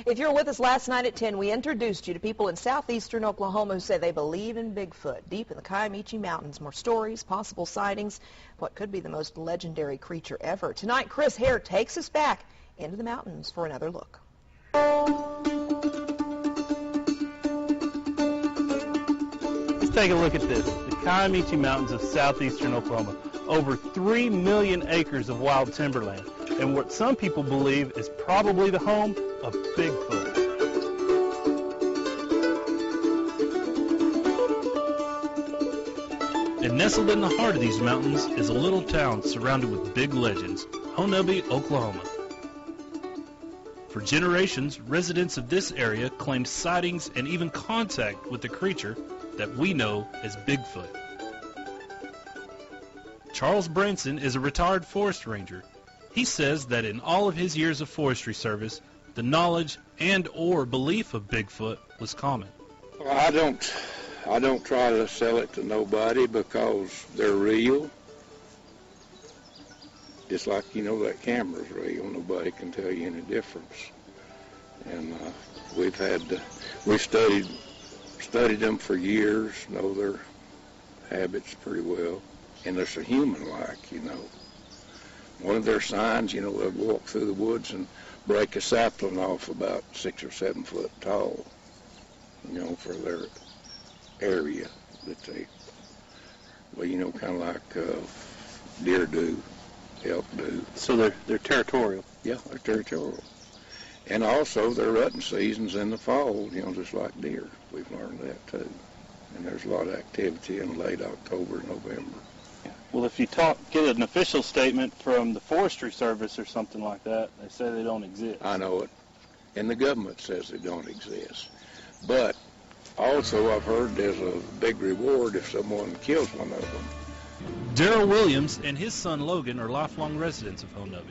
If you were with us last night at 10, we introduced you to people in southeastern Oklahoma who say they believe in Bigfoot. Deep in the Kiamichi Mountains, more stories, possible sightings, what could be the most legendary creature ever. Tonight, Chris Hare takes us back into the mountains for another look. Let's take a look at this. The Kiamichi Mountains of southeastern Oklahoma. Over 3 million acres of wild timberland, and what some people believe is probably the home of Bigfoot. And nestled in the heart of these mountains is a little town surrounded with big legends, Oklahoma, Oklahoma. For generations, residents of this area claimed sightings and even contact with the creature that we know as Bigfoot. Charles Branson is a retired forest ranger. He says that in all of his years of forestry service, the knowledge and or belief of Bigfoot was common. Well, I don't try to sell it to nobody because they're real. Just like, you know, that camera's real. Nobody can tell you any difference. And we've studied them for years, know their habits pretty well. And they're so human-like, you know. One of their signs, you know, they'll walk through the woods and break a sapling off about 6 or 7 foot tall, you know, for their area that they, well, you know, kind of like deer do, elk do. So they're territorial? Yeah, they're territorial. And also their rutting season's in the fall, you know, just like deer. We've learned that too. And there's a lot of activity in late October, November. Well, if you get an official statement from the Forestry Service or something like that, they say they don't exist. I know it. And the government says they don't exist. But also I've heard there's a big reward if someone kills one of them. Darrell Williams and his son Logan are lifelong residents of Oklahoma.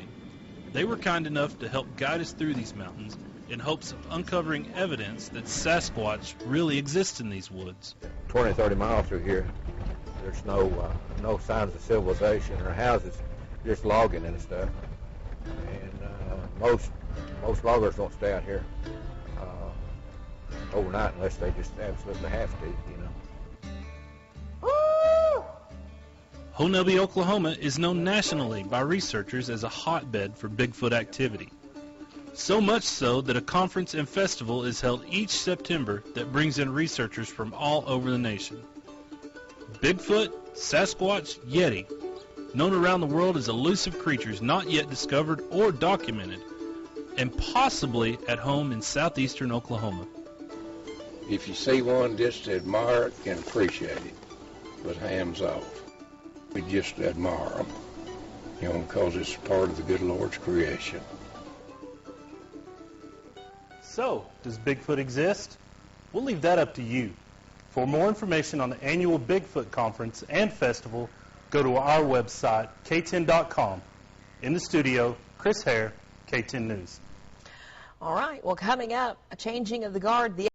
They were kind enough to help guide us through these mountains in hopes of uncovering evidence that Sasquatch really exists in these woods. 20, 30 miles through here, there's no signs of civilization or houses, just logging and stuff. And most loggers don't stay out here overnight unless they just absolutely have to, you know. Oklahoma, Oklahoma is known nationally by researchers as a hotbed for Bigfoot activity. So much so that a conference and festival is held each September that brings in researchers from all over the nation. Bigfoot, Sasquatch, Yeti, known around the world as elusive creatures not yet discovered or documented, and possibly at home in southeastern Oklahoma. If you see one, just admire it and appreciate it, but hands off. We just admire them, you know, because it's part of the good Lord's creation. So, does Bigfoot exist? We'll leave that up to you. For more information on the annual Bigfoot Conference and Festival, go to our website, k10.com. In the studio, Chris Hare, K10 News. All right, well, coming up, a changing of the guard.